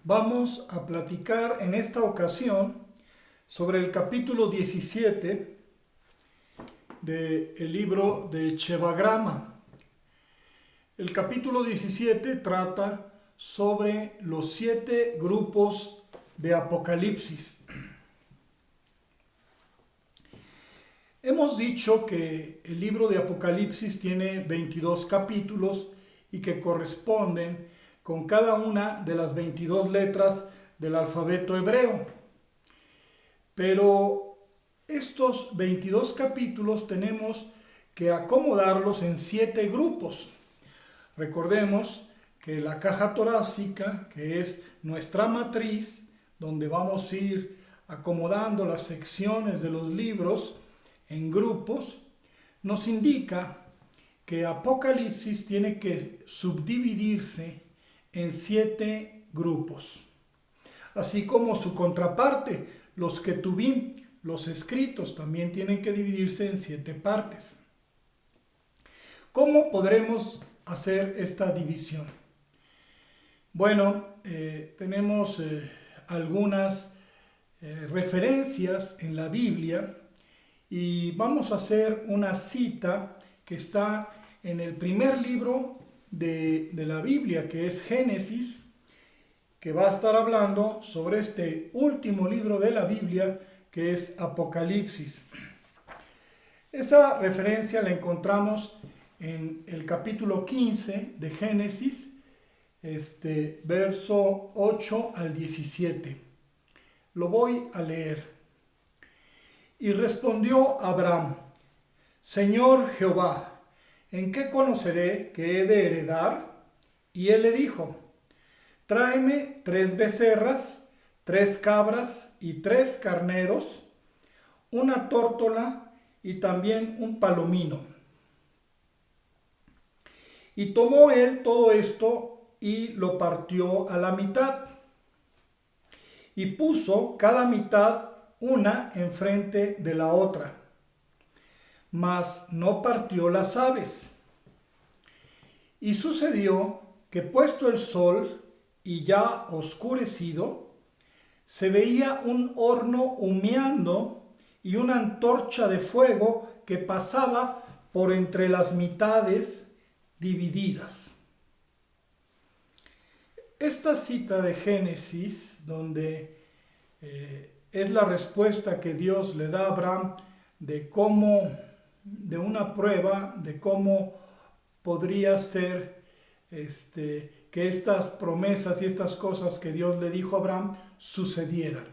Vamos a platicar en esta ocasión sobre el capítulo 17 del libro de Shevagrama. El capítulo 17 trata sobre los 7 grupos de Apocalipsis. Hemos dicho que el libro de Apocalipsis tiene 22 capítulos y que corresponden con cada una de las 22 letras del alfabeto hebreo. Pero estos 22 capítulos tenemos que acomodarlos en 7 grupos. Recordemos que la caja torácica, que es nuestra matriz, donde vamos a ir acomodando las secciones de los libros en grupos, nos indica que Apocalipsis tiene que subdividirse en 7 grupos, así como su contraparte, los Ketubim, los escritos, también tienen que dividirse en 7 partes. ¿Cómo podremos hacer esta división? Bueno, tenemos algunas referencias en la Biblia y vamos a hacer una cita que está en el primer libro de la Biblia, que es Génesis, que va a estar hablando sobre este último libro de la Biblia, que es Apocalipsis. Esa referencia la encontramos en el capítulo 15 de Génesis, verso 8 al 17. Lo voy a leer. Y respondió Abraham: Señor Jehová, ¿en qué conoceré que he de heredar? Y él le dijo: tráeme 3 becerras, 3 cabras y 3 carneros, una tórtola y también un palomino. Y tomó él todo esto y lo partió a la mitad, y puso cada mitad una enfrente de la otra, mas no partió las aves. Y sucedió que puesto el sol y ya oscurecido, se veía un horno humeando y una antorcha de fuego que pasaba por entre las mitades divididas. Esta cita de Génesis, donde es la respuesta que Dios le da a Abraham de una prueba de cómo podría ser que estas promesas y estas cosas que Dios le dijo a Abraham sucedieran.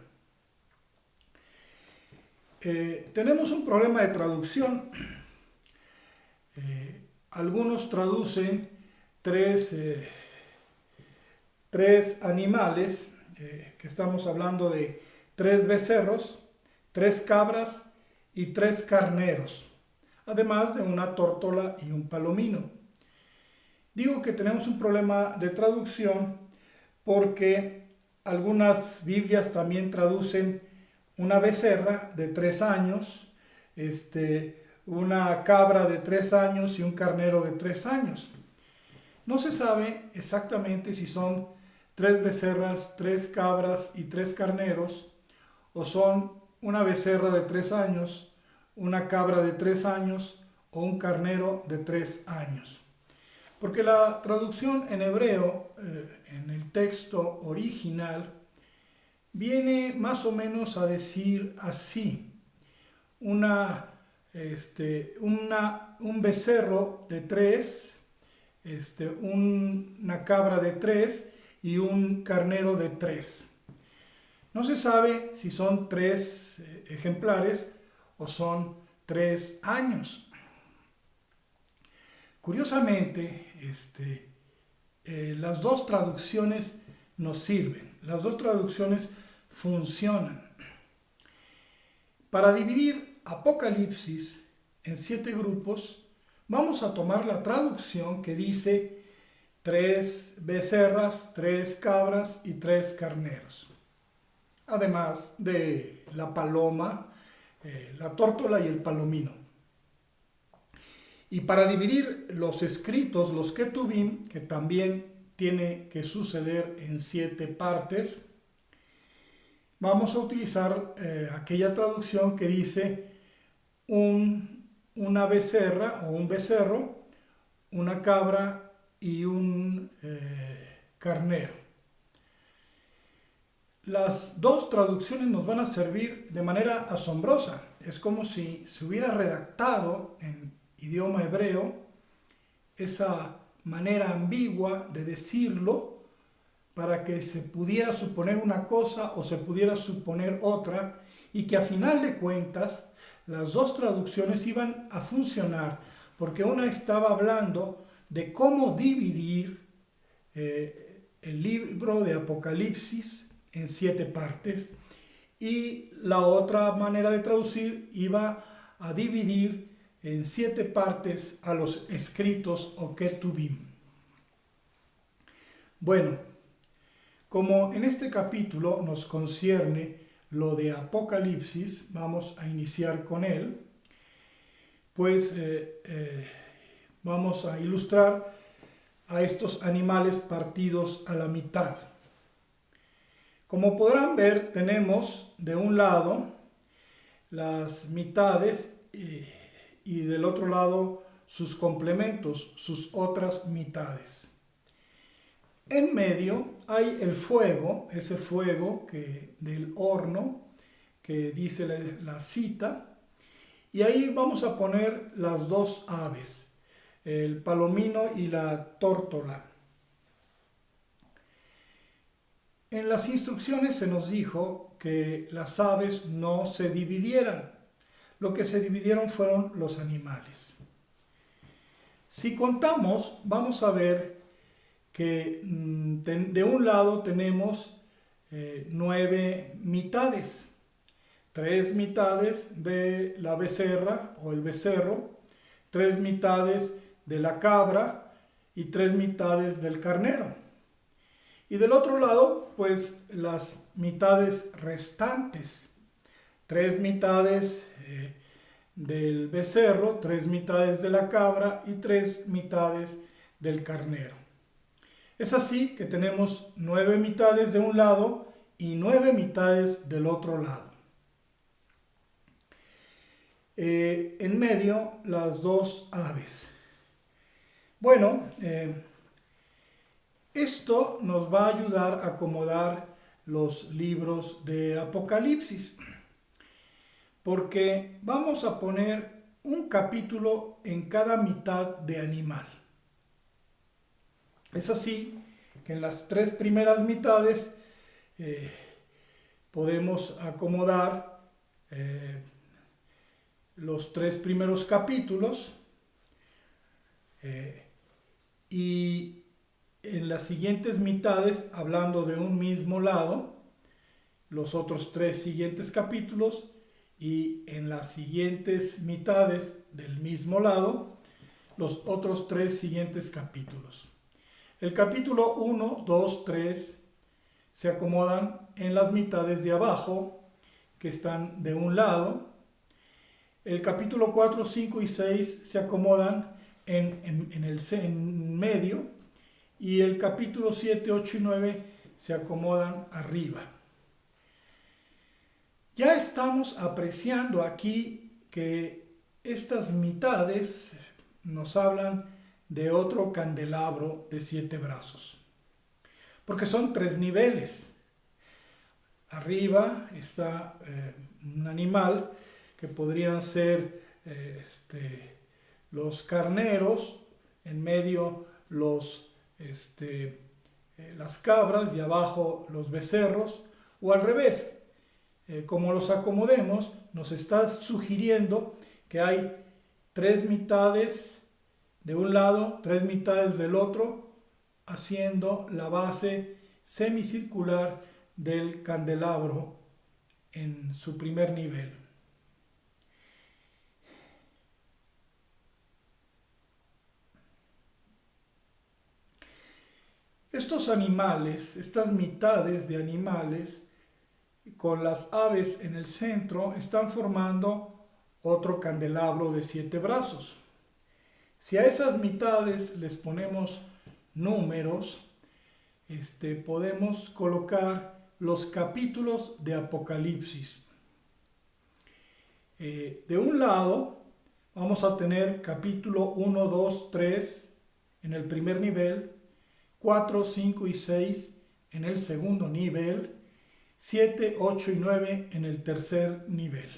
Tenemos un problema de traducción. Algunos traducen tres animales, que estamos hablando de 3 becerros, 3 cabras y 3 carneros, además de una tórtola y un palomino. Digo que tenemos un problema de traducción porque algunas Biblias también traducen una becerra de 3 años, una cabra de 3 años y un carnero de 3 años. No se sabe exactamente si son 3 becerras, 3 cabras y 3 carneros, o son una becerra de 3 años, una cabra de 3 años o un carnero de 3 años. Porque la traducción en hebreo, en el texto original, viene más o menos a decir así: un becerro de 3, una cabra de 3 y un carnero de 3. No se sabe si son 3 ejemplares o son 3 años. Curiosamente, las 2 traducciones nos sirven, las 2 traducciones funcionan. Para dividir Apocalipsis en 7 grupos, vamos a tomar la traducción que dice 3 becerras, 3 cabras y 3 carneros, además de la paloma, la tórtola y el palomino. Y para dividir los escritos, los Ketubim, que también tiene que suceder en 7 partes, vamos a utilizar aquella traducción que dice una becerra o un becerro, una cabra y un carnero. Las dos traducciones nos van a servir de manera asombrosa. Es como si se hubiera redactado en idioma hebreo esa manera ambigua de decirlo para que se pudiera suponer una cosa o se pudiera suponer otra, y que a final de cuentas las dos traducciones iban a funcionar, porque una estaba hablando de cómo dividir el libro de Apocalipsis en 7 partes, y la otra manera de traducir iba a dividir en 7 partes a los escritos o Ketubim. Bueno, como en este capítulo nos concierne lo de Apocalipsis, vamos a iniciar con él, pues vamos a ilustrar a estos animales partidos a la mitad. Como podrán ver, tenemos de un lado las mitades y del otro lado sus complementos, sus otras mitades. En medio hay el fuego, ese fuego del horno que dice la cita, y ahí vamos a poner las dos aves, el palomino y la tórtola. En las instrucciones se nos dijo que las aves no se dividieran. Lo que se dividieron fueron los animales. Si contamos, vamos a ver que de un lado tenemos 9 mitades. 3 mitades de la becerra o el becerro, 3 mitades de la cabra y 3 mitades del carnero. Y del otro lado, pues las mitades restantes. 3 mitades del becerro, 3 mitades de la cabra y 3 mitades del carnero. Es así que tenemos 9 mitades de un lado y 9 mitades del otro lado. En medio, las dos aves. Bueno, esto nos va a ayudar a acomodar los libros de Apocalipsis, porque vamos a poner un capítulo en cada mitad de animal. Es así que en las 3 primeras mitades podemos acomodar los 3 primeros capítulos y en las siguientes mitades, hablando de un mismo lado, los otros 3 siguientes capítulos, y en las siguientes mitades del mismo lado, los otros 3 siguientes capítulos. El capítulo 1, 2, 3 se acomodan en las mitades de abajo, que están de un lado. El capítulo 4, 5 y 6 se acomodan en medio. Y el capítulo 7, 8 y 9 se acomodan arriba. Ya estamos apreciando aquí que estas mitades nos hablan de otro candelabro de 7 brazos. Porque son 3 niveles. Arriba está un animal que podrían ser los carneros, en medio las cabras y abajo los becerros, o al revés. Como los acomodemos, nos está sugiriendo que hay 3 mitades de un lado, 3 mitades del otro, haciendo la base semicircular del candelabro en su primer nivel. Estos animales, estas mitades de animales, con las aves en el centro, están formando otro candelabro de 7 brazos. Si a esas mitades les ponemos números, podemos colocar los capítulos de Apocalipsis. De un lado vamos a tener capítulo 1, 2, 3 en el primer nivel, 4, 5 y 6 en el segundo nivel, 7, 8 y 9 en el tercer nivel.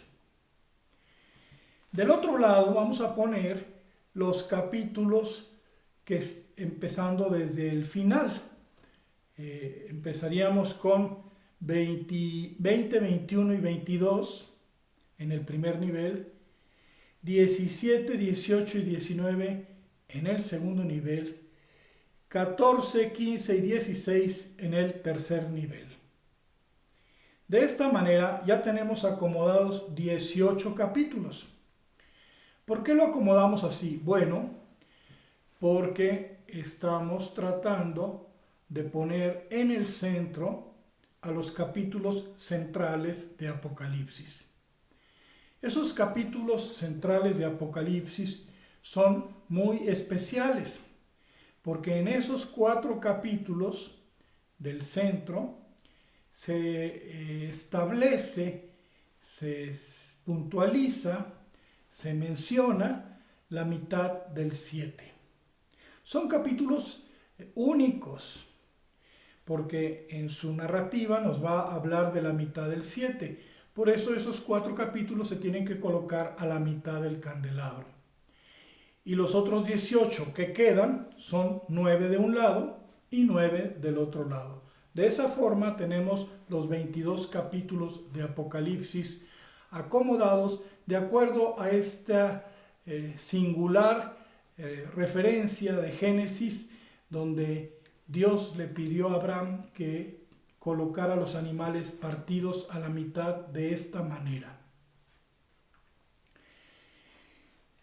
Del otro lado vamos a poner los capítulos empezando desde el final. Empezaríamos con 20, 21 y 22 en el primer nivel, 17, 18 y 19 en el segundo nivel, 14, 15 y 16 en el tercer nivel. De esta manera ya tenemos acomodados 18 capítulos. ¿Por qué lo acomodamos así? Bueno, porque estamos tratando de poner en el centro a los capítulos centrales de Apocalipsis. Esos capítulos centrales de Apocalipsis son muy especiales, porque en esos 4 capítulos del centro se establece, se puntualiza, se menciona la mitad del 7. Son capítulos únicos, porque en su narrativa nos va a hablar de la mitad del 7. Por eso esos 4 capítulos se tienen que colocar a la mitad del candelabro. Y los otros 18 que quedan son 9 de un lado y 9 del otro lado. De esa forma tenemos los 22 capítulos de Apocalipsis acomodados de acuerdo a esta singular referencia de Génesis, donde Dios le pidió a Abraham que colocara los animales partidos a la mitad de esta manera.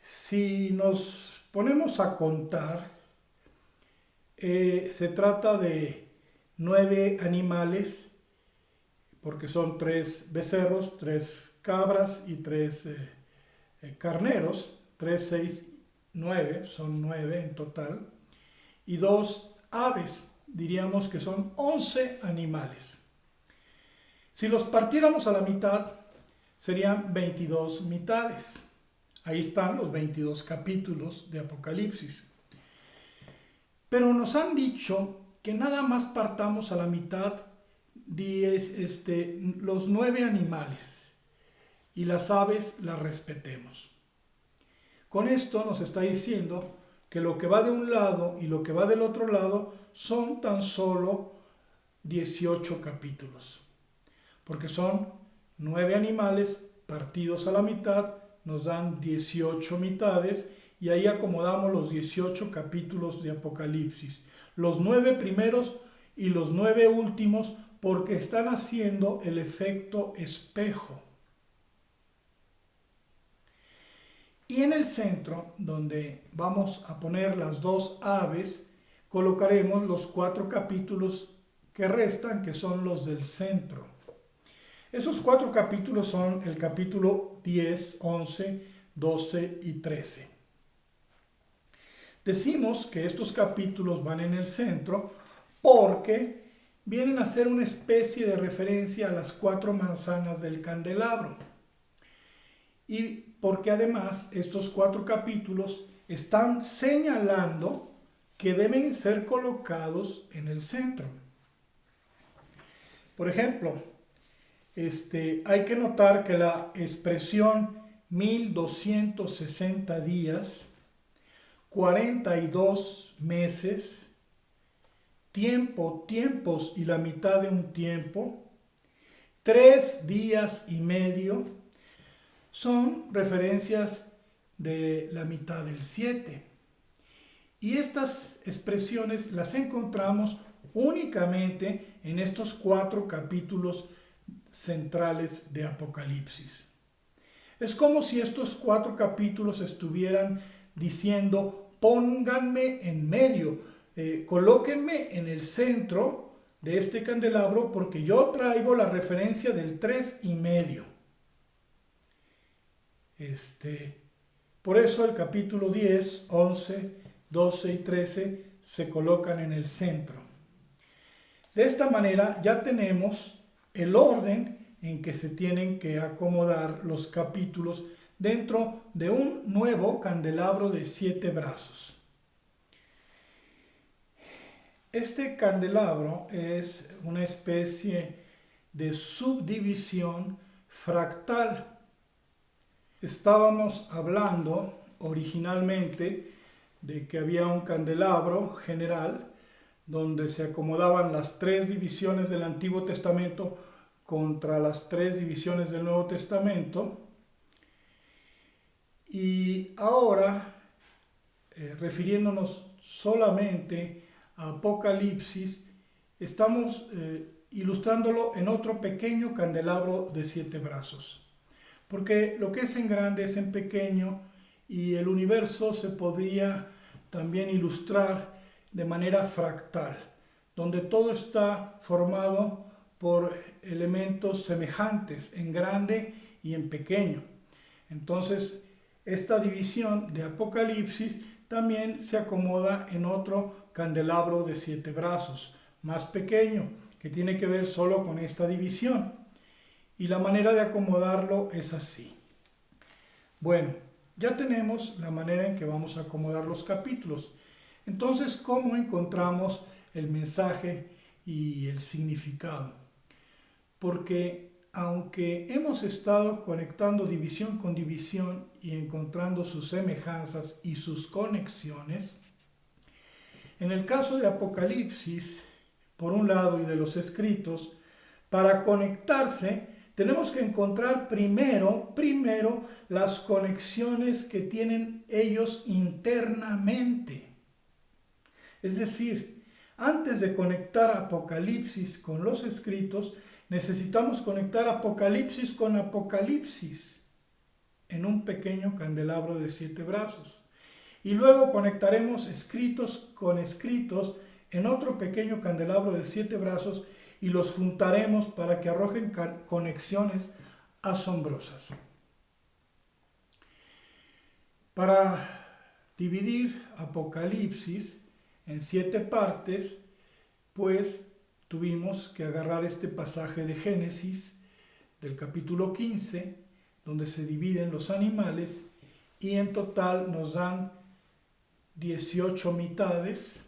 Si nos ponemos a contar, se trata de 9 animales, porque son 3 becerros, 3 cabras y 3 carneros, 3, 6, 9, son 9 en total, y 2 aves, diríamos que son 11 animales. Si los partiéramos a la mitad, serían 22 mitades. Ahí están los 22 capítulos de Apocalipsis. Pero nos han dicho que nada más partamos a la mitad los 9 animales y las aves las respetemos. Con esto nos está diciendo que lo que va de un lado y lo que va del otro lado son tan solo 18 capítulos, porque son 9 animales partidos a la mitad, nos dan 18 mitades, y ahí acomodamos los 18 capítulos de Apocalipsis, los 9 primeros y los 9 últimos, porque están haciendo el efecto espejo. Y en el centro, donde vamos a poner las 2 aves, colocaremos los 4 capítulos que restan, que son los del centro. Esos 4 capítulos son el capítulo 10, 11, 12 y 13. Decimos que estos capítulos van en el centro porque vienen a ser una especie de referencia a las 4 manzanas del candelabro. Y porque además estos 4 capítulos están señalando que deben ser colocados en el centro. Por ejemplo, hay que notar que la expresión 1260 días, 42 meses, tiempos y la mitad de un tiempo, 3 días y medio, son referencias de la mitad del 7. Y estas expresiones las encontramos únicamente en estos 4 capítulos centrales de Apocalipsis. Es como si estos 4 capítulos estuvieran diciendo: pónganme en medio, colóquenme en el centro de este candelabro, porque yo traigo la referencia del 3 y medio. Por eso el capítulo 10, 11, 12 y 13 se colocan en el centro. De esta manera ya tenemos el orden en que se tienen que acomodar los capítulos dentro de un nuevo candelabro de 7 brazos. Este candelabro es una especie de subdivisión fractal. Estábamos hablando originalmente de que había un candelabro general donde se acomodaban las 3 divisiones del Antiguo Testamento contra las 3 divisiones del Nuevo Testamento. Y ahora, refiriéndonos solamente a Apocalipsis, estamos ilustrándolo en otro pequeño candelabro de 7 brazos. Porque lo que es en grande es en pequeño, y el universo se podría también ilustrar de manera fractal, donde todo está formado por elementos semejantes en grande y en pequeño. Entonces, esta división de Apocalipsis también se acomoda en otro candelabro de 7 brazos, más pequeño, que tiene que ver solo con esta división. Y la manera de acomodarlo es así. Bueno, ya tenemos la manera en que vamos a acomodar los capítulos. Entonces, ¿cómo encontramos el mensaje y el significado? Porque aunque hemos estado conectando división con división y encontrando sus semejanzas y sus conexiones, en el caso de Apocalipsis, por un lado, y de los escritos, para conectarse tenemos que encontrar primero las conexiones que tienen ellos internamente. Es decir, antes de conectar Apocalipsis con los escritos, necesitamos conectar Apocalipsis con Apocalipsis en un pequeño candelabro de 7 brazos. Y luego conectaremos escritos con escritos en otro pequeño candelabro de 7 brazos y los juntaremos para que arrojen conexiones asombrosas. Para dividir Apocalipsis en 7 partes, pues tuvimos que agarrar este pasaje de Génesis del capítulo 15, donde se dividen los animales, y en total nos dan 18 mitades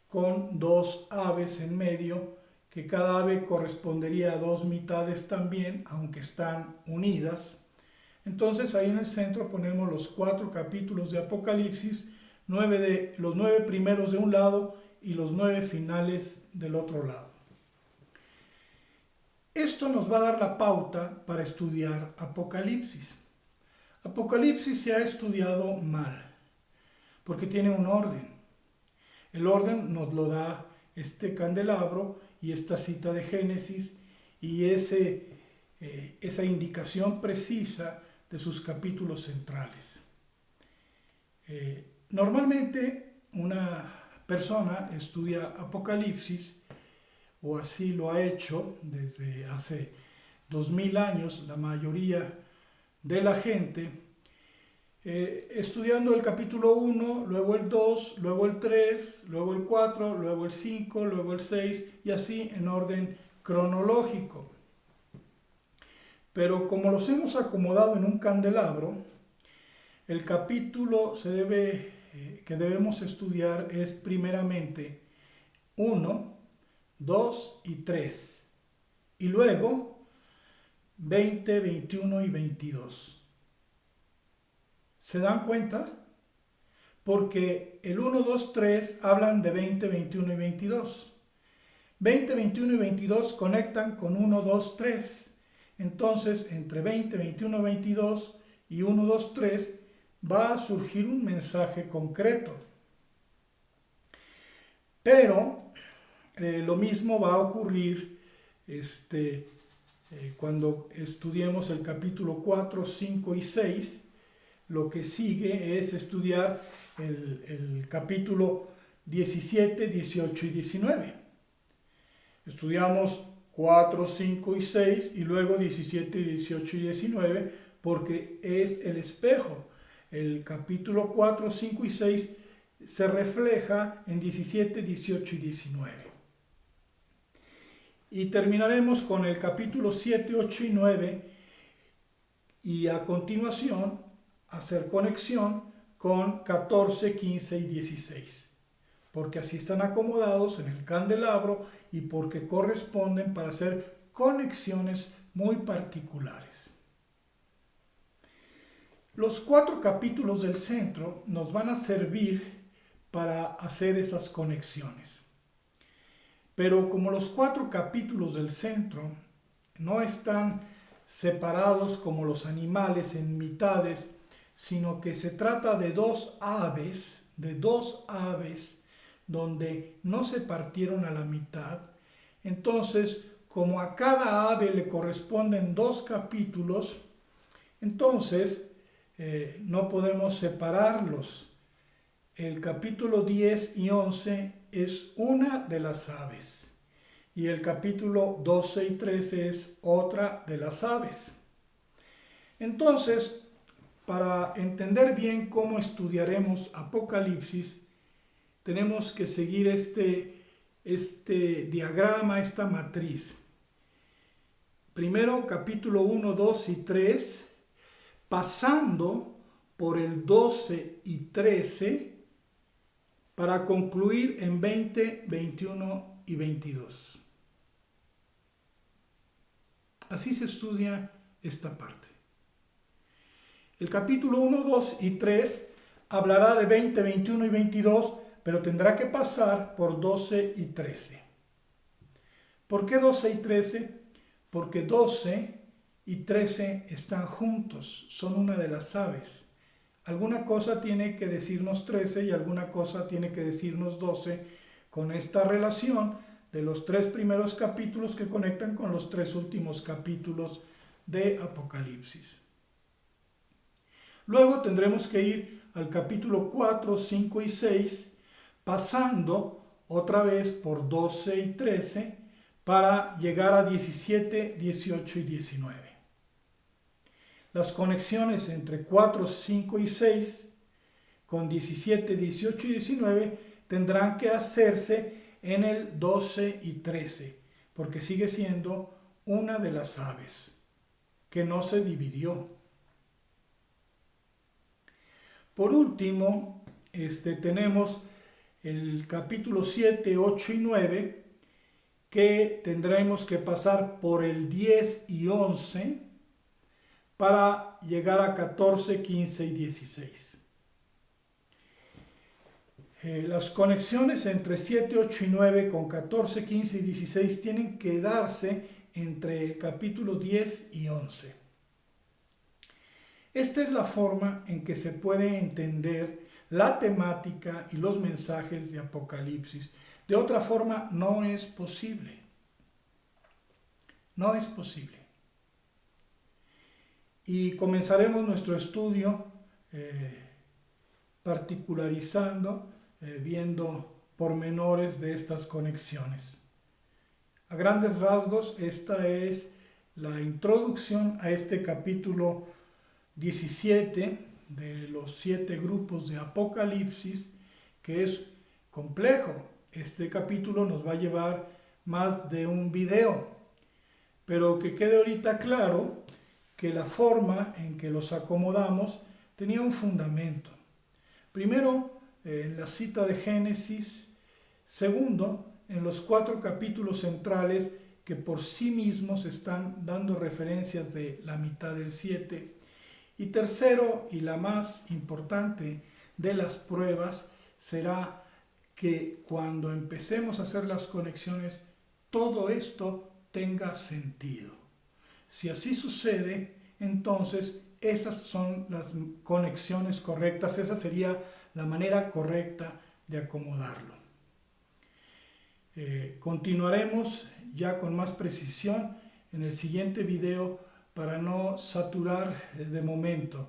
con 2 aves en medio, que cada ave correspondería a 2 mitades también, aunque están unidas. Entonces ahí en el centro ponemos los 4 capítulos de Apocalipsis, los 9 primeros de un lado y los 9 finales del otro lado. Esto nos va a dar la pauta para estudiar Apocalipsis. Apocalipsis se ha estudiado mal, porque tiene un orden. El orden nos lo da este candelabro y esta cita de Génesis y esa indicación precisa de sus capítulos centrales. Normalmente una persona estudia Apocalipsis, o así lo ha hecho desde hace 2000 años la mayoría de la gente, estudiando el capítulo 1, luego el 2, luego el 3, luego el 4, luego el 5, luego el 6 y así en orden cronológico. Pero como los hemos acomodado en un candelabro, el capítulo que debemos estudiar es primeramente 1, 2 y 3, y luego 20, 21 y 22. ¿Se dan cuenta? Porque el 1, 2, 3 hablan de 20, 21 y 22. 20, 21 y 22 conectan con 1, 2, 3. Entonces, entre 20, 21, 22 y 1, 2, 3 va a surgir un mensaje concreto. Pero lo mismo va a ocurrir cuando estudiemos el capítulo 4, 5 y 6. Lo que sigue es estudiar el capítulo 17, 18 y 19. Estudiamos 4, 5 y 6 y luego 17, 18 y 19 porque es el espejo. El capítulo 4, 5 y 6 se refleja en 17, 18 y 19. y terminaremos con el capítulo 7, 8 y 9 y a continuación hacer conexión con 14, 15 y 16, porque así están acomodados en el candelabro y porque corresponden para hacer conexiones muy particulares. Los 4 capítulos del centro nos van a servir para hacer esas conexiones. Pero como los 4 capítulos del centro no están separados como los animales en mitades, sino que se trata de dos aves donde no se partieron a la mitad, entonces como a cada ave le corresponden 2 capítulos, entonces no podemos separarlos. El capítulo 10 y 11 es una de las aves y el capítulo 12 y 13 es otra de las aves. Entonces, para entender bien cómo estudiaremos Apocalipsis, tenemos que seguir este diagrama, esta matriz. Primero, capítulo 1, 2 y 3, pasando por el 12 y 13, para concluir en 20, 21 y 22. Así se estudia esta parte. El capítulo 1, 2 y 3 hablará de 20, 21 y 22, pero tendrá que pasar por 12 y 13. ¿Por qué 12 y 13? Porque 12 y 13 están juntos, son una de las aves. Alguna cosa tiene que decirnos 13 y alguna cosa tiene que decirnos 12 con esta relación de los 3 primeros capítulos que conectan con los 3 últimos capítulos de Apocalipsis. Luego tendremos que ir al capítulo 4, 5 y 6, pasando otra vez por 12 y 13 para llegar a 17, 18 y 19. Las conexiones entre 4, 5 y 6 con 17, 18 y 19 tendrán que hacerse en el 12 y 13, porque sigue siendo una de las aves que no se dividió. Por último, tenemos el capítulo 7, 8 y 9, que tendremos que pasar por el 10 y 11 para llegar a 14, 15 y 16. Las conexiones entre 7, 8 y 9 con 14, 15 y 16 tienen que darse entre el capítulo 10 y 11. Esta es la forma en que se puede entender la temática y los mensajes de Apocalipsis. De otra forma, no es posible. No es posible. Y comenzaremos nuestro estudio particularizando, viendo pormenores de estas conexiones. A grandes rasgos, esta es la introducción a este capítulo 17 de los 7 grupos de Apocalipsis, que es complejo. Este capítulo nos va a llevar más de un video, pero que quede ahorita claro que la forma en que los acomodamos tenía un fundamento. Primero, en la cita de Génesis. Segundo, en los 4 capítulos centrales que por sí mismos están dando referencias de la mitad del 7. Y tercero, y la más importante de las pruebas, será que cuando empecemos a hacer las conexiones, todo esto tenga sentido. Si así sucede, entonces esas son las conexiones correctas, esa sería la manera correcta de acomodarlo. Continuaremos ya con más precisión en el siguiente video para no saturar de momento.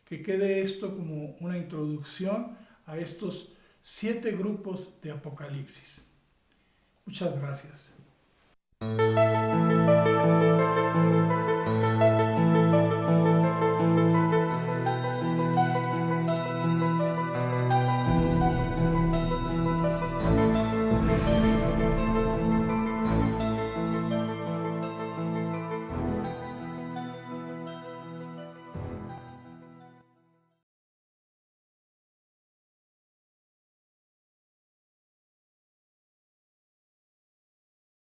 Que quede esto como una introducción a estos 7 grupos de Apocalipsis. Muchas gracias.